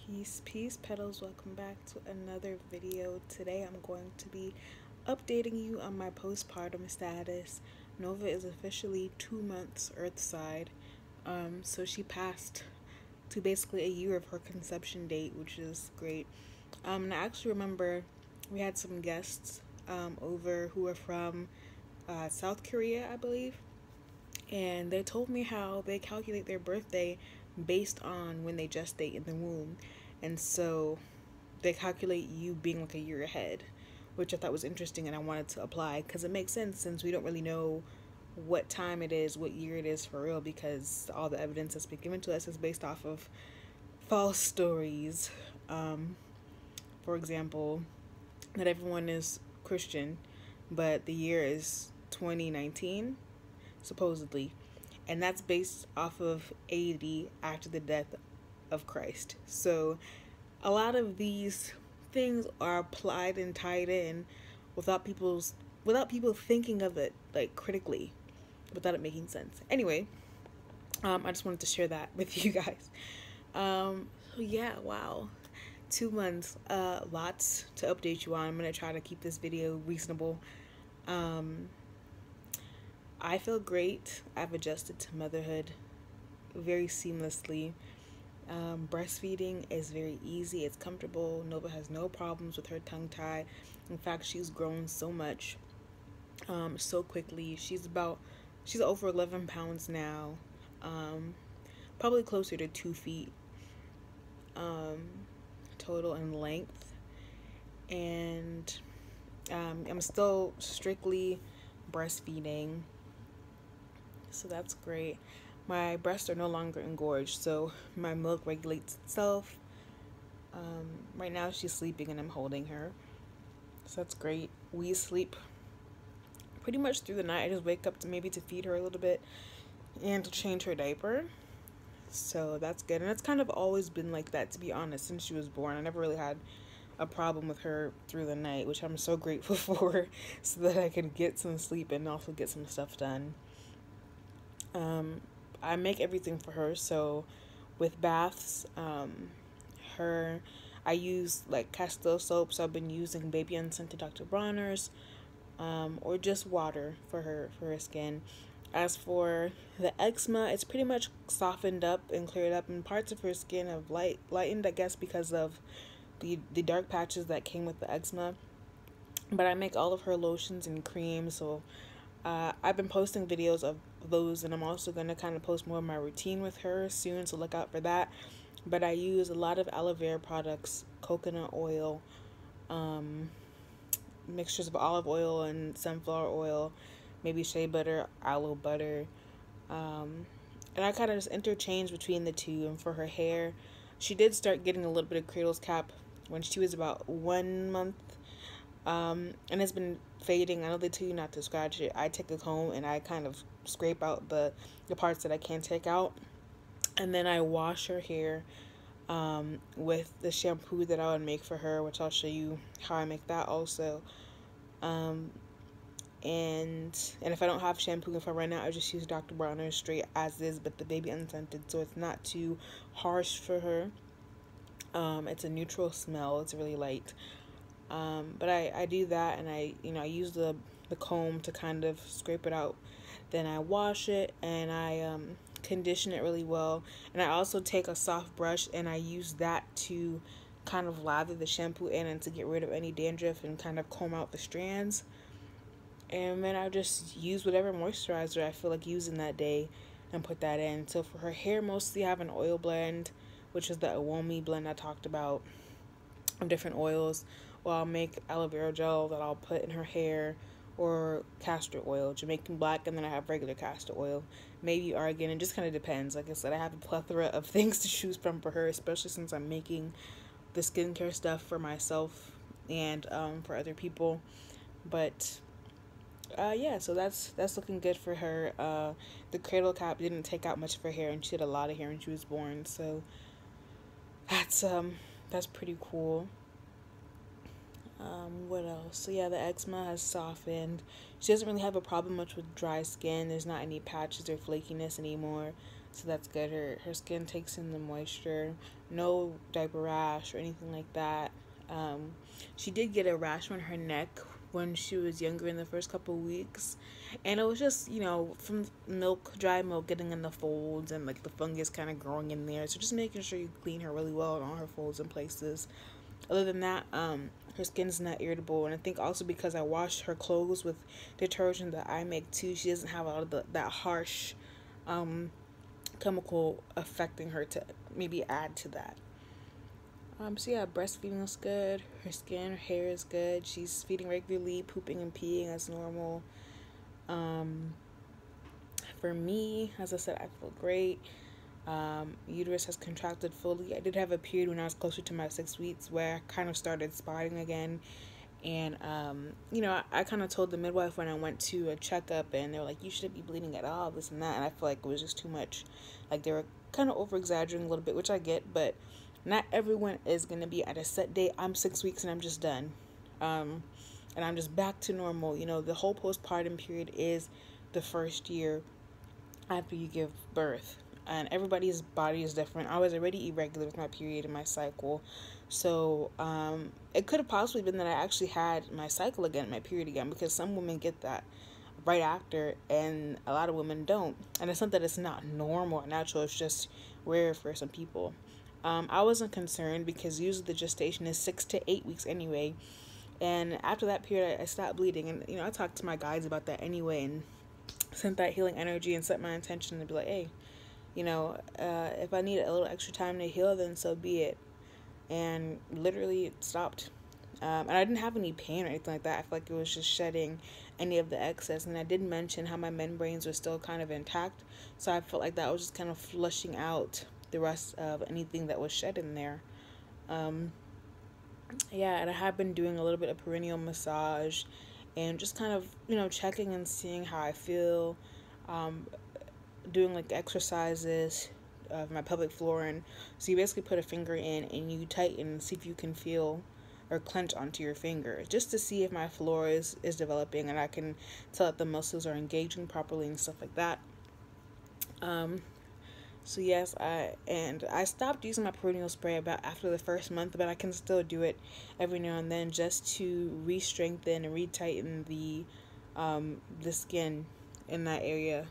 Peace, petals. Welcome back to another video. Today I'm going to be updating you on my postpartum status. Nova is officially 2 months earthside. So she passed to basically a year of her conception date, which is great. And I actually remember we had some guests over who were from South Korea, I believe. And they told me how they calculate their birthday based on when they gestate in the womb. And so they calculate you being like a year ahead, which I thought was interesting, and I wanted to apply because it makes sense since we don't really know what time it is, what year it is for real, because all the evidence that's been given to us is based off of false stories. For example, not everyone is Christian, but the year is 2019, supposedly, and that's based off of 80 after the death of Christ. So a lot of these things are applied and tied in without people thinking of it like critically, without it making sense. Anyway, I just wanted to share that with you guys. So yeah, wow, 2 months, lots to update you on. I'm gonna try to keep this video reasonable. I feel great. I've adjusted to motherhood very seamlessly. Breastfeeding is very easy. It's comfortable. Nova has no problems with her tongue tie. In fact, she's grown so much, so quickly. She's over 11 pounds now, probably closer to 2 feet total in length. And I'm still strictly breastfeeding, so that's great. My breasts are no longer engorged, so my milk regulates itself. Right now she's sleeping and I'm holding her, so that's great. We sleep pretty much through the night. I just wake up to feed her a little bit and to change her diaper, so that's good. And it's kind of always been like that, to be honest, since she was born. I never really had a problem with her through the night, which I'm so grateful for, so that I can get some sleep and also get some stuff done. I make everything for her, so with baths, I use like Castile soap, so I've been using baby unscented Dr. Bronner's, or just water for her skin. As for the eczema, it's pretty much softened up and cleared up, and parts of her skin have lightened, I guess, because of the dark patches that came with the eczema. But I make all of her lotions and creams, so I've been posting videos of those, and I'm also going to kind of post more of my routine with her soon, so look out for that. But I use a lot of aloe vera products, coconut oil, mixtures of olive oil and sunflower oil, maybe shea butter, aloe butter, and I kind of just interchange between the two. And for her hair, she did start getting a little bit of cradle's cap when she was about 1 month, and it's been fading. I know they tell you not to scratch it. I take a comb and I kind of scrape out the parts that I can't take out, and then I wash her hair with the shampoo that I would make for her, which I'll show you how I make that also. And if I don't have shampoo, if I run out, I just use Dr. Bronner's straight as is, but the baby unscented, so it's not too harsh for her. It's a neutral smell. It's really light. But I do that, and I use the comb to kind of scrape it out. Then I wash it, and I condition it really well. And I also take a soft brush and I use that to kind of lather the shampoo in and to get rid of any dandruff and kind of comb out the strands. And then I just use whatever moisturizer I feel like using that day and put that in. So for her hair, mostly I have an oil blend, which is the Awomi blend I talked about, of different oils. Well, I'll make aloe vera gel that I'll put in her hair, or castor oil, Jamaican black, and then I have regular castor oil, maybe argan. It just kind of depends. Like I said, I have a plethora of things to choose from for her, especially since I'm making the skincare stuff for myself and for other people. But yeah, so that's looking good for her. The cradle cap didn't take out much of her hair, and she had a lot of hair when she was born, so that's pretty cool. What else? So yeah, the eczema has softened. She doesn't really have a problem much with dry skin. There's not any patches or flakiness anymore. so that's good. Her skin takes in the moisture. No diaper rash or anything like that. She did get a rash on her neck when she was younger in the first couple of weeks, and it was just, from dry milk getting in the folds and like the fungus kind of growing in there. So just making sure you clean her really well on all her folds and places. Other than that, her skin's not irritable, and I think also because I wash her clothes with detergent that I make too, she doesn't have a lot of that harsh chemical affecting her to maybe add to that. So yeah, breastfeeding is good. Her skin, her hair is good. She's feeding regularly, pooping and peeing as normal. For me, as I said, I feel great. Uterus has contracted fully. I did have a period when I was closer to my 6 weeks where I kind of started spotting again. And, I kind of told the midwife when I went to a checkup, and they were like, you shouldn't be bleeding at all, this and that. And I feel like it was just too much. Like, they were kind of over-exaggerating a little bit, which I get, but not everyone is going to be at a set date. I'm 6 weeks and I'm just done. And I'm just back to normal. The whole postpartum period is the first year after you give birth. And everybody's body is different. I was already irregular with my period and my cycle. So it could have possibly been that I actually had my cycle again, my period again, because some women get that right after and a lot of women don't. And it's not that it's not normal or natural, it's just rare for some people. I wasn't concerned because usually the gestation is 6 to 8 weeks anyway. And after that period, I stopped bleeding. And, I talked to my guides about that anyway and sent that healing energy and set my intention to be like, hey, if I need a little extra time to heal, then so be it. And literally it stopped. And I didn't have any pain or anything like that. I feel like it was just shedding any of the excess. And I did mention how my membranes were still kind of intact. So I felt like that was just kind of flushing out the rest of anything that was shed in there. And I have been doing a little bit of perineal massage and just kind of, checking and seeing how I feel, doing like exercises of my pelvic floor. And so you basically put a finger in and you tighten and see if you can feel or clench onto your finger, just to see if my floor is developing and I can tell that the muscles are engaging properly and stuff like that. So yes, I stopped using my perineal spray about after the first month, but I can still do it every now and then just to re-strengthen and re-tighten the skin in that area.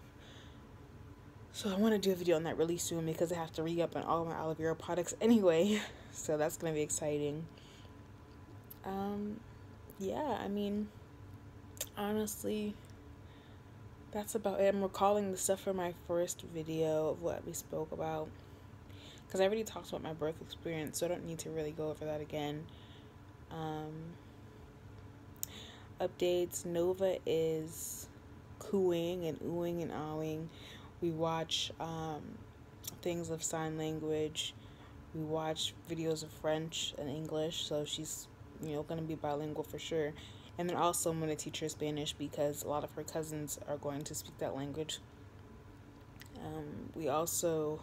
So I want to do a video on that really soon because I have to re-up on all my aloe vera products anyway. So that's going to be exciting. Honestly, that's about it. I'm recalling the stuff from my first video of what we spoke about, because I already talked about my birth experience, so I don't need to really go over that again. Updates. Nova is cooing and oohing and ahhing. We watch things of sign language. We watch videos of French and English, so she's going to be bilingual for sure. And then also I'm going to teach her Spanish because a lot of her cousins are going to speak that language. We also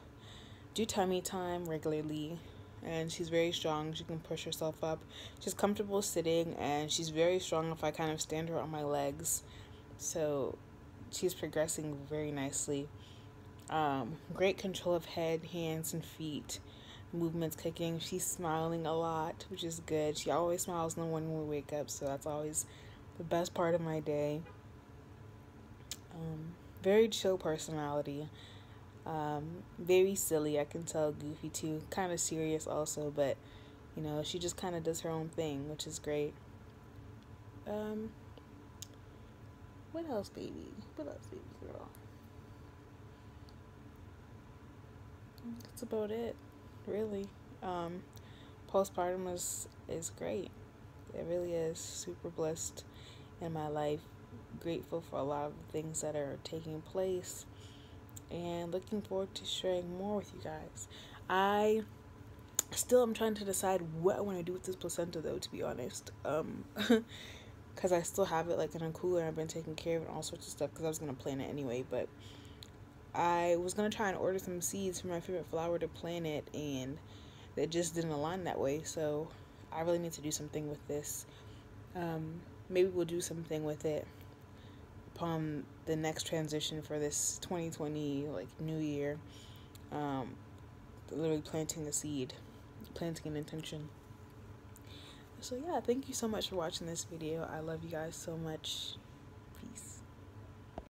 do tummy time regularly, and she's very strong. She can push herself up. She's comfortable sitting, and she's very strong if I kind of stand her on my legs. So she's progressing very nicely. Great control of head, hands, and feet. Movements, kicking. She's smiling a lot, which is good. She always smiles in the morning when we wake up, so that's always the best part of my day. Very chill personality. Very silly. I can tell. Goofy too. Kind of serious also, but she just kind of does her own thing, which is great. What else, baby? What else, baby girl? That's about it, really. Postpartum is great. It really is. Super blessed in my life. Grateful for a lot of the things that are taking place, and looking forward to sharing more with you guys. I still am trying to decide what I want to do with this placenta, though, to be honest. Because I still have it like in a cooler, and I've been taking care of it and all sorts of stuff because I was going to plant it anyway. But I was going to try and order some seeds for my favorite flower to plant it, and it just didn't align that way. So I really need to do something with this. Maybe we'll do something with it upon the next transition for this 2020 new year. literally planting a seed, planting an intention. So yeah, thank you so much for watching this video. I love you guys so much. Peace.